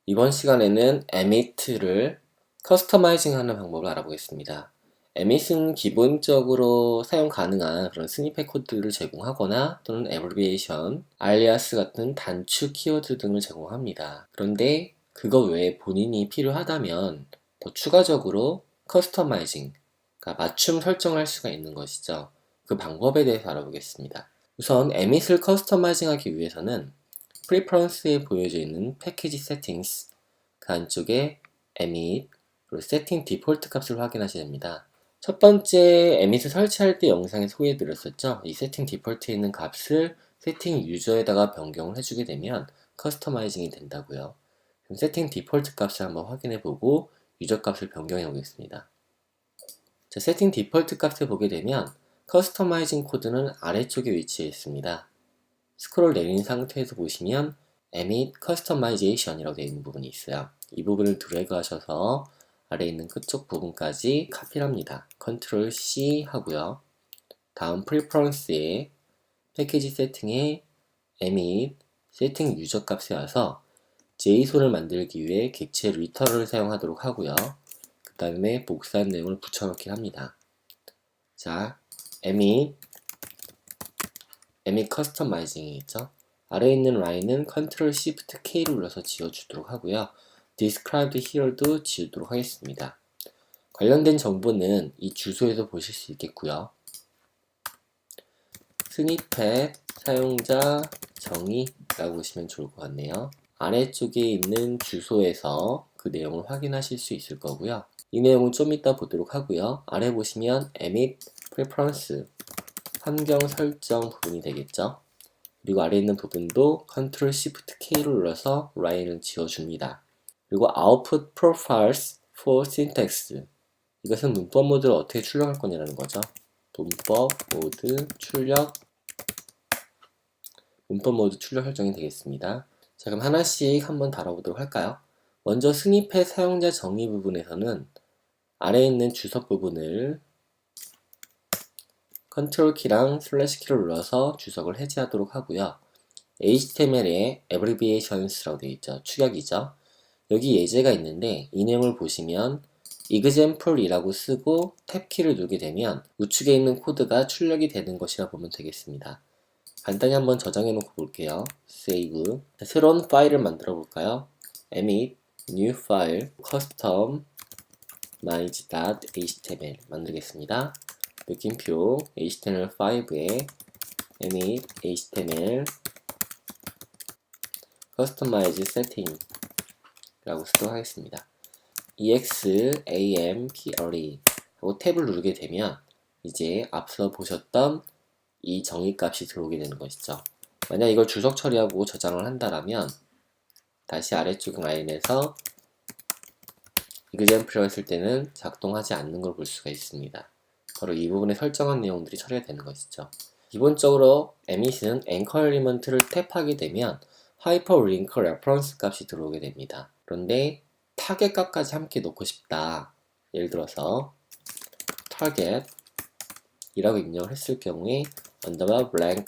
이번 시간에는 emit를 커스터마이징 하는 방법을 알아보겠습니다. emit은 기본적으로 사용 가능한 그런 스니펫 코드를 제공하거나 또는 abbreviation, alias 같은 단축 키워드 등을 제공합니다. 그런데 그거 외에 본인이 필요하다면 더 추가적으로 커스터마이징, 그러니까 맞춤 설정할 수가 있는 것이죠. 그 방법에 대해서 알아보겠습니다. 우선 emit을 커스터마이징 하기 위해서는 프리퍼런스에 보여져 있는 패키지 세팅스 그 안쪽에 emit 그리고 세팅 디폴트 값을 확인하셔야 됩니다. 첫 번째 emit을 설치할 때 영상에 소개해 드렸었죠. 이 세팅 디폴트에 있는 값을 세팅 유저에다가 변경을 해주게 되면 커스터마이징이 된다고요. 그럼 세팅 디폴트 값을 한번 확인해 보고 유저 값을 변경해 보겠습니다. 자, 세팅 디폴트 값을 보게 되면 커스터마이징 코드는 아래쪽에 위치해 있습니다. 스크롤 내린 상태에서 보시면 emit customization 이라고 되어 있는 부분이 있어요. 이 부분을 드래그 하셔서 아래에 있는 끝쪽 부분까지 카피를 합니다. Ctrl C 하고요. 다음 preference에 패키지 세팅에 emit 세팅 유저 값에 와서 JSON을 만들기 위해 객체 return을 사용하도록 하고요. 그 다음에 복사한 내용을 붙여넣기 합니다. 자, emit customizing이 있죠. 아래에 있는 라인은 Ctrl Shift K를 눌러서 지워주도록 하고요. Described here도 지우도록 하겠습니다. 관련된 정보는 이 주소에서 보실 수 있겠고요. 스니펫 사용자 정의라고 보시면 좋을 것 같네요. 아래쪽에 있는 주소에서 그 내용을 확인하실 수 있을 거고요. 이 내용은 좀 이따 보도록 하고요. 아래 보시면 emit preference 환경 설정 부분이 되겠죠. 그리고 아래 있는 부분도 Ctrl Shift K를 눌러서 라인을 지워줍니다. 그리고 Output Profiles for Syntax 이것은 문법 모드를 어떻게 출력할 거냐는 거죠. 문법 모드 출력 설정이 되겠습니다. 자, 그럼 하나씩 한번 다뤄보도록 할까요? 먼저 스니펫 사용자 정의 부분에서는 아래에 있는 주석 부분을 컨트롤 키랑 슬래시 키를 눌러서 주석을 해제하도록 하고요. HTML에 abbreviations라고 되어 있죠. 축약이죠. 여기 예제가 있는데 이 내용을 보시면 example이라고 쓰고 탭키를 누르게 되면 우측에 있는 코드가 출력이 되는 것이라 보면 되겠습니다. 간단히 한번 저장해 놓고 볼게요. save. 새로운 파일을 만들어 볼까요? emit new file customize.html 만들겠습니다. 느낌표 HTML5에 emit HTML customize setting 라고 쓰도록 하겠습니다. example 하고 탭을 누르게 되면 이제 앞서 보셨던 이 정의값이 들어오게 되는 것이죠. 만약 이걸 주석 처리하고 저장을 한다면 다시 아래쪽 라인에서 example을 했을 때는 작동하지 않는 걸 볼 수가 있습니다. 바로 이 부분에 설정한 내용들이 처리가 되는 것이죠. 기본적으로 emit은 anchor element를 탭하게 되면 hyperlink reference 값이 들어오게 됩니다. 그런데 타겟 값까지 함께 놓고 싶다. 예를 들어서 target 이라고 입력을 했을 경우에 underbar blank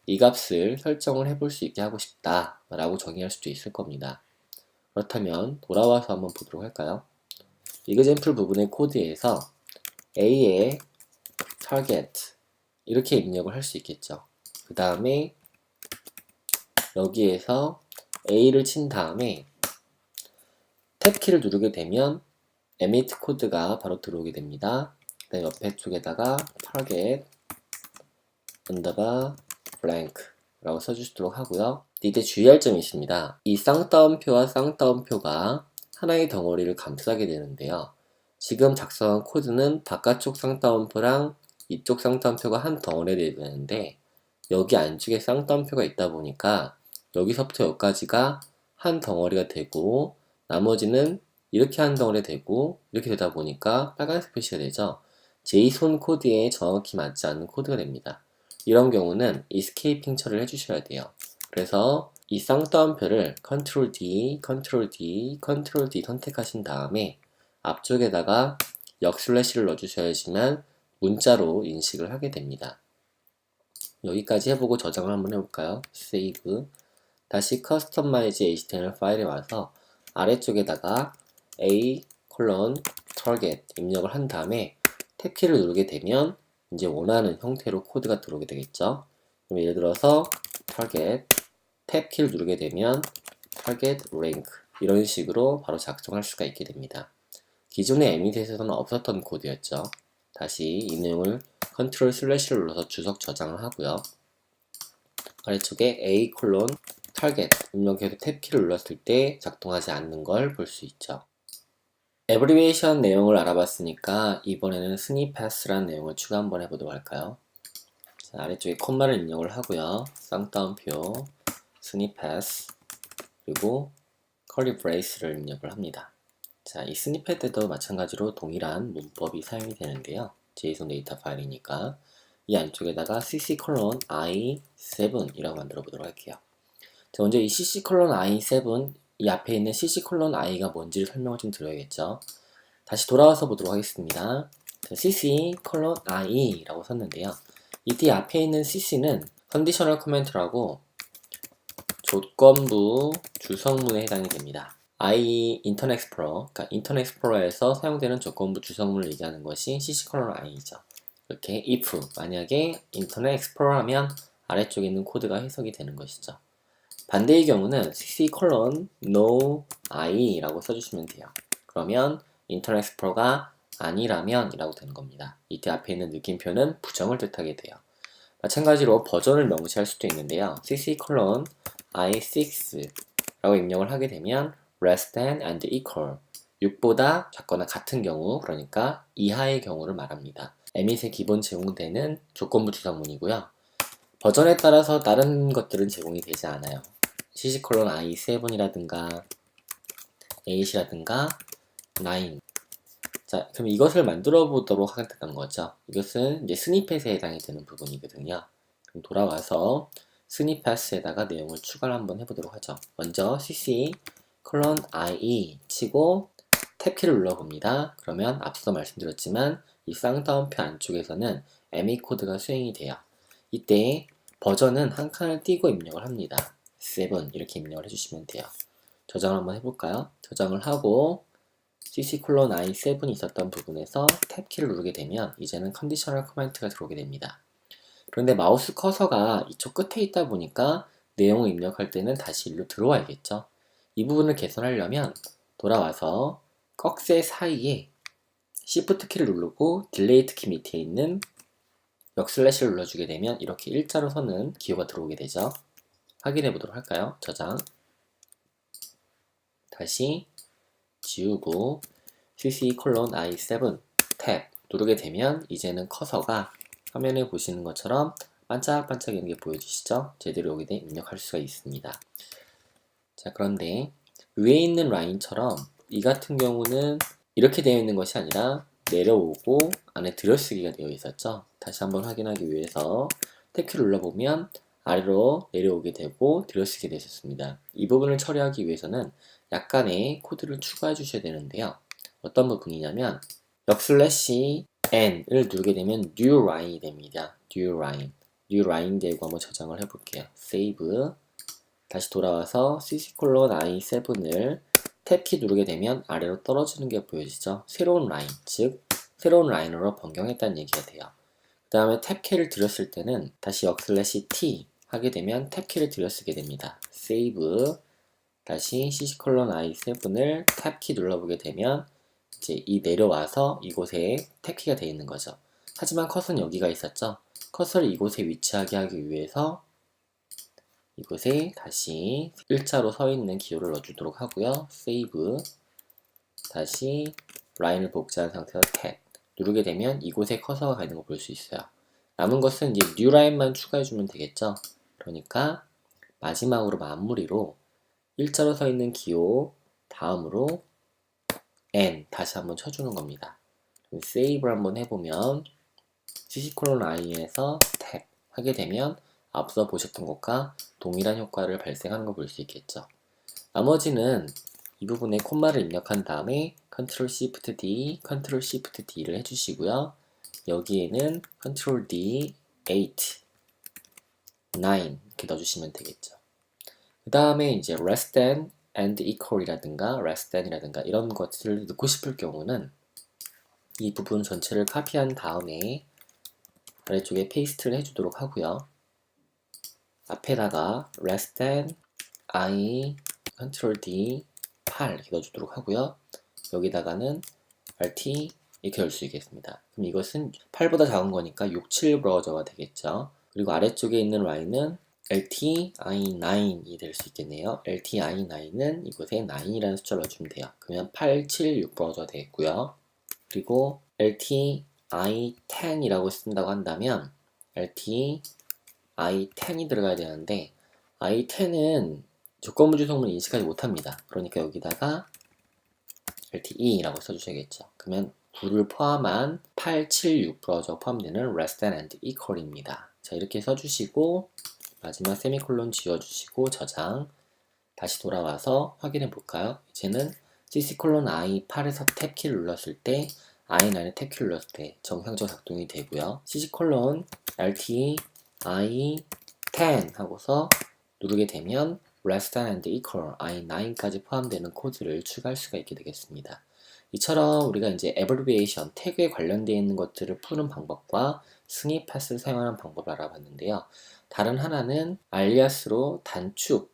이 값을 설정을 해볼 수 있게 하고 싶다 라고 정의할 수도 있을 겁니다. 그렇다면 돌아와서 한번 보도록 할까요? example 부분의 코드에서 A의 target 이렇게 입력을 할 수 있겠죠. 그 다음에 여기에서 A를 친 다음에 탭키를 누르게 되면 emit 코드가 바로 들어오게 됩니다. 그 다음에 옆에 쪽에다가 target underbar blank 라고 써주시도록 하고요. 이때 주의할 점이 있습니다. 이 쌍따옴표와 쌍따옴표가 하나의 덩어리를 감싸게 되는데요. 지금 작성한 코드는 바깥쪽 쌍따옴표랑 이쪽 쌍따옴표가 한 덩어리가 되는데 여기 안쪽에 쌍따옴표가 있다 보니까 여기서부터 여기까지가 한 덩어리가 되고 나머지는 이렇게 한 덩어리가 되고 이렇게 되다 보니까 빨간색 표시가 되죠. JSON 코드에 정확히 맞지 않는 코드가 됩니다. 이런 경우는 escaping 처리를 해주셔야 돼요. 그래서 이 쌍따옴표를 Ctrl D, Ctrl D, Ctrl D 선택하신 다음에 앞쪽에다가 역슬래시를 넣어주셔야지만 문자로 인식을 하게 됩니다. 여기까지 해보고 저장을 한번 해볼까요? Save. 다시 Customize HTML 파일에 와서 아래쪽에다가 A target 입력을 한 다음에 탭키를 누르게 되면 이제 원하는 형태로 코드가 들어오게 되겠죠. 그럼 예를 들어서 target 탭키를 누르게 되면 target rank 이런 식으로 바로 작성할 수가 있게 됩니다. 기존의 에밋에서는 없었던 코드였죠. 다시 이 내용을 컨트롤 슬래시를 눌러서 주석 저장을 하고요. 아래쪽에 A target 입력해서 탭키를 눌렀을 때 작동하지 않는 걸 볼 수 있죠. 에브리베이션 내용을 알아봤으니까 이번에는 스니패스라는 내용을 추가 한번 해보도록 할까요? 자, 아래쪽에 콤마를 입력을 하고요. 쌍따옴표 스니패스 그리고 커리 브레이스를 입력을 합니다. 자, 이 스니펫 때도 마찬가지로 동일한 문법이 사용이 되는데요. JSON 데이터 파일이니까 이 안쪽에다가 cc:i7이라고 만들어 보도록 할게요. 자, 먼저 이 cc:i7 이 앞에 있는 cc:i가 뭔지를 설명을 좀 드려야겠죠. 다시 돌아와서 보도록 하겠습니다. cc:i라고 썼는데요. 이때 앞에 있는 cc는 컨디셔널 코멘트라고 조건부 주성문에 해당이 됩니다. 인터넷 익스플로러, 그러니까 인터넷 익스플로러에서 사용되는 조건부 주성문을 얘기하는 것이 cc:i죠. 이렇게 if, 만약에 인터넷 익스플로러 하면 아래쪽에 있는 코드가 해석이 되는 것이죠. 반대의 경우는 cc:no i라고 써주시면 돼요. 그러면 인터넷 익스플로러가 아니라면 이라고 되는 겁니다. 이때 앞에 있는 느낌표는 부정을 뜻하게 돼요. 마찬가지로 버전을 명시할 수도 있는데요. cc:i6라고 입력을 하게 되면 less than and equal 6보다 작거나 같은 경우, 그러니까 이하의 경우를 말합니다. 에밋에 기본 제공되는 조건부 주성문이고요. 버전에 따라서 다른 것들은 제공이 되지 않아요. cc:i7이라든가 8이라든가 9. 자, 그럼 이것을 만들어 보도록 하겠다는 거죠. 이것은 이제 스니펫에 해당이 되는 부분이거든요. 그럼 돌아와서 스니펫에다가 내용을 추가를 한번 해보도록 하죠. 먼저 cc:i 치고 탭키를 눌러봅니다. 그러면 앞서 말씀드렸지만 이 쌍따옴표 안쪽에서는 emit코드가 수행이 돼요. 이때 버전은 한 칸을 띄고 입력을 합니다. 7 이렇게 입력을 해주시면 돼요. 저장을 한번 해볼까요? 저장을 하고 cc:i7이 있었던 부분에서 탭키를 누르게 되면 이제는 컨디셔널 코멘트가 들어오게 됩니다. 그런데 마우스 커서가 이쪽 끝에 있다 보니까 내용을 입력할 때는 다시 일로 들어와야겠죠. 이 부분을 개선하려면 돌아와서 꺽쇠 사이에 Shift 키를 누르고 딜레이트 키 밑에 있는 역슬래시를 눌러주게 되면 이렇게 일자로 서는 기호가 들어오게 되죠. 확인해 보도록 할까요? 저장. 다시 지우고 cc:i7 탭 누르게 되면 이제는 커서가 화면에 보시는 것처럼 반짝반짝이는 게 보여지시죠? 제대로 여기에 입력할 수가 있습니다. 자, 그런데 위에 있는 라인처럼 이 같은 경우는 이렇게 되어 있는 것이 아니라 내려오고 안에 들여쓰기가 되어 있었죠. 다시 한번 확인하기 위해서 탭키를 눌러보면 아래로 내려오게 되고 들여쓰게 되셨습니다. 이 부분을 처리하기 위해서는 약간의 코드를 추가해 주셔야 되는데요. 어떤 부분이냐면 역슬래시 n을 누르게 되면 new line이 됩니다. new line 되고 한번 저장을 해볼게요. save. 다시 돌아와서 cc:i7을 탭키 누르게 되면 아래로 떨어지는 게 보여지죠. 새로운 라인, 즉 새로운 라인으로 변경했다는 얘기가 돼요. 그 다음에 탭키를 들였을 때는 다시 역슬래시 t 하게 되면 탭키를 들여쓰게 됩니다. save. 다시 cc:i7을 탭키 눌러보게 되면 이제 이 내려와서 이곳에 탭키가 되어 있는 거죠. 하지만 컷은 여기가 있었죠. 컷을 이곳에 위치하게 하기 위해서 이곳에 다시 일자로 서 있는 기호를 넣어주도록 하고요. 세이브. 다시 라인을 복제한 상태에서 탭 누르게 되면 이곳에 커서가 가 있는 거 볼 수 있어요. 남은 것은 이제 뉴 라인만 추가해주면 되겠죠. 그러니까 마지막으로 마무리로 일자로 서 있는 기호 다음으로 n 다시 한번 쳐주는 겁니다. 세이브를 한번 해보면 cc:i에서 탭 하게 되면 앞서 보셨던 것과 동일한 효과를 발생하는 걸 볼 수 있겠죠. 나머지는 이 부분에 콤마를 입력한 다음에 Ctrl Shift D, Ctrl Shift D를 해주시고요. 여기에는 Ctrl D, 8, 9 이렇게 넣어주시면 되겠죠. 그 다음에 이제 less than and equal이라든가 less than이라든가 이런 것들을 넣고 싶을 경우는 이 부분 전체를 카피한 다음에 아래쪽에 페이스트를 해주도록 하고요. 앞에다가 less than I Ctrl D 8 이렇게 넣어주도록 하고요. 여기다가는 RT 이렇게 넣을 수 있겠습니다. 그럼 이것은 8보다 작은 거니까 67 브라우저가 되겠죠. 그리고 아래쪽에 있는 Y는 LTI9이 될 수 있겠네요. LTI9은 이곳에 9이라는 숫자를 넣어주면 돼요. 그러면 876 브라우저가 되겠고요. 그리고 LTI10이라고 쓴다고 한다면 LTI10이 들어가야 되는데 I10은 조건부 주성문을 인식하지 못합니다. 그러니까 여기다가 LTE라고 써주셔야겠죠. 그러면 9를 포함한 876 브라우저가 포함되는 less than and equal입니다. 자, 이렇게 써주시고 마지막 세미콜론 지워주시고 저장. 다시 돌아와서 확인해 볼까요? 이제는 CC:I8에서 탭키를 눌렀을 때 I9에 탭키를 눌렀을 때 정상적으로 작동이 되고요. CC:I10 하고서 누르게 되면 less than and equal I9까지 포함되는 코드를 추가할 수가 있게 되겠습니다. 이처럼 우리가 이제 abbreviation, 태그에 관련되어 있는 것들을 푸는 방법과 스니펫을 사용하는 방법을 알아봤는데요. 다른 하나는 알리아스로 단축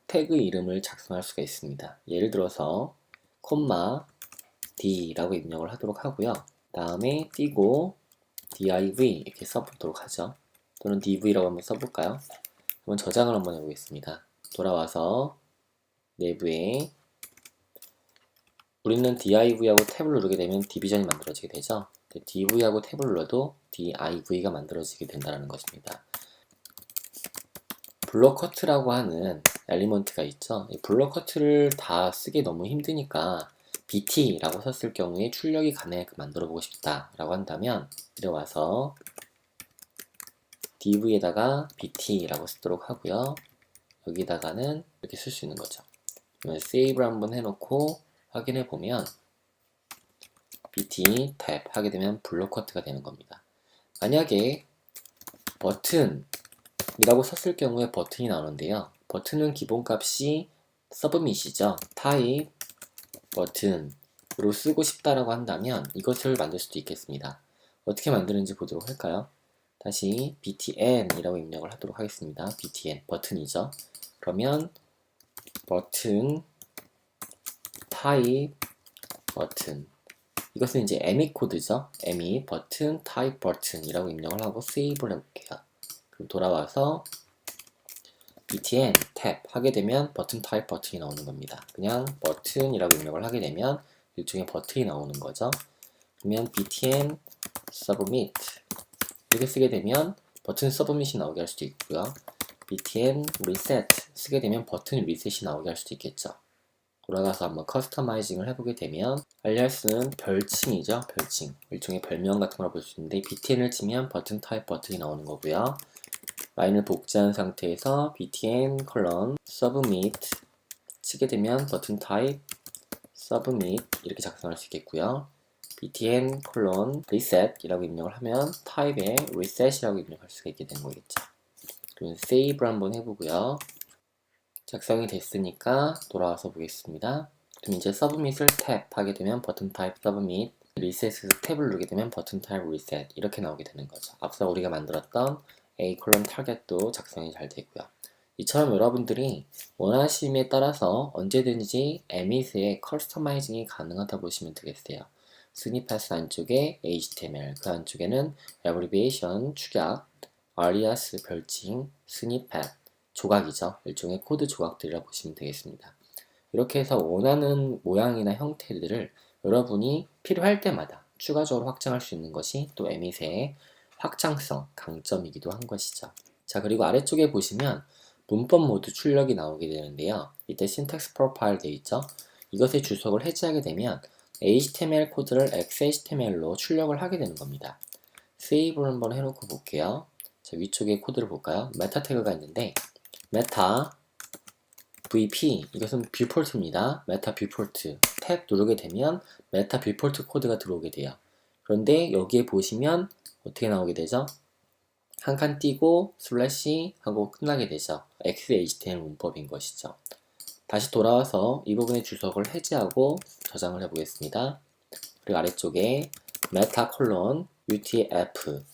태그 이름을 작성할 수가 있습니다. 예를 들어서 콤마 D라고 입력을 하도록 하고요. 다음에 띄고 div 이렇게 써보도록 하죠. 또는 div라고 한번 써볼까요? 한번 저장을 한번 해보겠습니다. 돌아와서 내부에 우리는 div하고 탭을 누르게 되면 디비전이 만들어지게 되죠. div하고 탭을 눌러도 div가 만들어지게 된다는 것입니다. 블록 커트라고 하는 엘리먼트가 있죠. 이 블록 커트를 다 쓰기 너무 힘드니까 bt라고 썼을 경우에 출력이 가능하게 만들어 보고 싶다 라고 한다면 들어와서 div에다가 bt라고 쓰도록 하고요. 여기다가는 이렇게 쓸 수 있는 거죠. 그러면 세이브를 한번 해놓고 확인해 보면 bt 탭 하게 되면 블록 커트가 되는 겁니다. 만약에 버튼이라고 썼을 경우에 버튼이 나오는데요. 버튼은 기본값이 서브밋이죠. 타입 버튼으로 쓰고 싶다라고 한다면 이것을 만들 수도 있겠습니다. 어떻게 만드는지 보도록 할까요? 다시 btn이라고 입력을 하도록 하겠습니다. btn 버튼이죠. 그러면 버튼 타입 버튼 이것은 이제 emit 코드죠. emit 버튼 타입 버튼이라고 입력을 하고 세이브를 해볼게요. 그럼 돌아와서 btn 탭 하게 되면 버튼 타입 버튼이 나오는 겁니다. 그냥 버튼이라고 입력을 하게 되면 일종의 버튼이 나오는 거죠. 그러면 btn submit 이렇게 쓰게 되면 버튼 서브밋이 나오게 할 수도 있고요. btn reset 쓰게 되면 버튼 리셋이 나오게 할 수도 있겠죠. 돌아가서 한번 커스터마이징을 해보게 되면 알리아스는 별칭이죠. 별칭 일종의 별명 같은 걸 볼 수 있는데 btn을 치면 버튼 타입 버튼이 나오는 거고요. 라인을 복제한 상태에서 btn 컬런 submit 치게 되면 버튼 타입 submit 이렇게 작성할 수 있겠고요. btn 콜론 reset 이라고 입력을 하면 타입에 reset이라고 입력할 수가 있게 되는 거겠죠. 그럼 세이브를 한번 해보고요. 작성이 됐으니까 돌아와서 보겠습니다. 그럼 이제 submit을 탭 하게 되면 버튼 타입 submit, reset에서 탭을 누르게 되면 버튼 타입 reset 이렇게 나오게 되는 거죠. 앞서 우리가 만들었던 a 콜론 타겟도 작성이 잘 되고요. 이처럼 여러분들이 원하심에 따라서 언제든지 emit에 커스터마이징이 가능하다 보시면 되겠어요. 스니펫 안쪽에 HTML, 그 안쪽에는 abbreviation, 축약, alias 별칭, 스니펫, 조각이죠. 일종의 코드 조각들이라 보시면 되겠습니다. 이렇게 해서 원하는 모양이나 형태들을 여러분이 필요할 때마다 추가적으로 확장할 수 있는 것이 또 emit의 확장성, 강점이기도 한 것이죠. 자, 그리고 아래쪽에 보시면 문법 모드 출력이 나오게 되는데요. 이때 syntax profile 되어 있죠. 이것의 주석을 해제하게 되면 HTML 코드를 XHTML로 출력을 하게 되는 겁니다. 세이브를 한번 해놓고 볼게요. 자, 위쪽에 코드를 볼까요? 메타 태그가 있는데 메타 VP 이것은 뷰폴트입니다. 메타 뷰폴트 탭 누르게 되면 메타 뷰폴트 코드가 들어오게 돼요. 그런데 여기에 보시면 어떻게 나오게 되죠? 한 칸 띄고 슬래시 하고 끝나게 되죠. XHTML 문법인 것이죠. 다시 돌아와서 이 부분의 주석을 해제하고 저장을 해보겠습니다. 그리고 아래쪽에 메타 콜론 UTF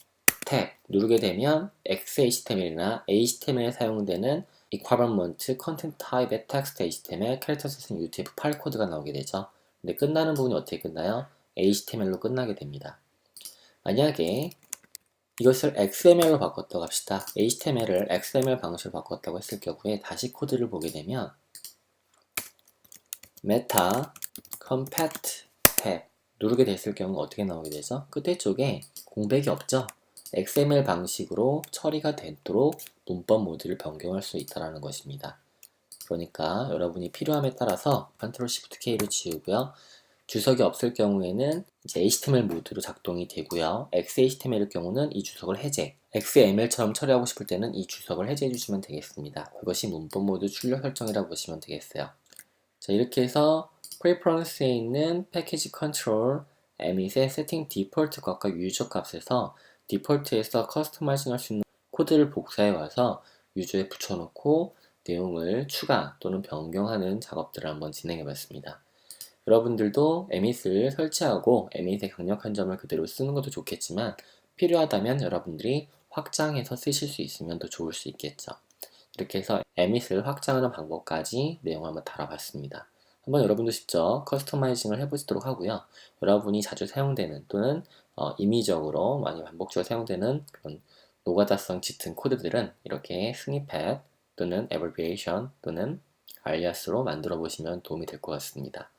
탭 누르게 되면 XHTML이나 HTML에 사용되는 Equivalent Content Type의 텍스트 HTML, 캐릭터 세션 UTF 파일 코드가 나오게 되죠. 근데 끝나는 부분이 어떻게 끝나요? HTML로 끝나게 됩니다. 만약에 이것을 XML로 바꿨다고 합시다. HTML을 XML 방식으로 바꿨다고 했을 경우에 다시 코드를 보게 되면 메타 컴팩트 탭 누르게 됐을 경우 어떻게 나오게 되죠? 끝에 쪽에 공백이 없죠? XML 방식으로 처리가 되도록 문법 모드를 변경할 수 있다는 것입니다. 그러니까 여러분이 필요함에 따라서 Ctrl Shift K를 지우고요. 주석이 없을 경우에는 이제 HTML 모드로 작동이 되고요. XHTML일 경우는 이 주석을 해제, XML처럼 처리하고 싶을 때는 이 주석을 해제해 주시면 되겠습니다. 그것이 문법 모드 출력 설정이라고 보시면 되겠어요. 자, 이렇게 해서 Preference에 있는 패키지 컨트롤 emit의 세팅 디폴트 값과 유저 값에서 디폴트에서 커스터마이징 할 수 있는 코드를 복사해 와서 유저에 붙여놓고 내용을 추가 또는 변경하는 작업들을 한번 진행해 봤습니다. 여러분들도 emit을 설치하고 emit의 강력한 점을 그대로 쓰는 것도 좋겠지만 필요하다면 여러분들이 확장해서 쓰실 수 있으면 더 좋을 수 있겠죠. 이렇게 해서 emit을 확장하는 방법까지 내용을 한번 다뤄봤습니다. 한번 여러분도 직접 커스터마이징을 해보시도록 하고요. 여러분이 자주 사용되는 또는 임의적으로 많이 반복적으로 사용되는 그런 노가다성 짙은 코드들은 이렇게 스니펫 또는 abbreviation 또는 alias로 만들어 보시면 도움이 될 것 같습니다.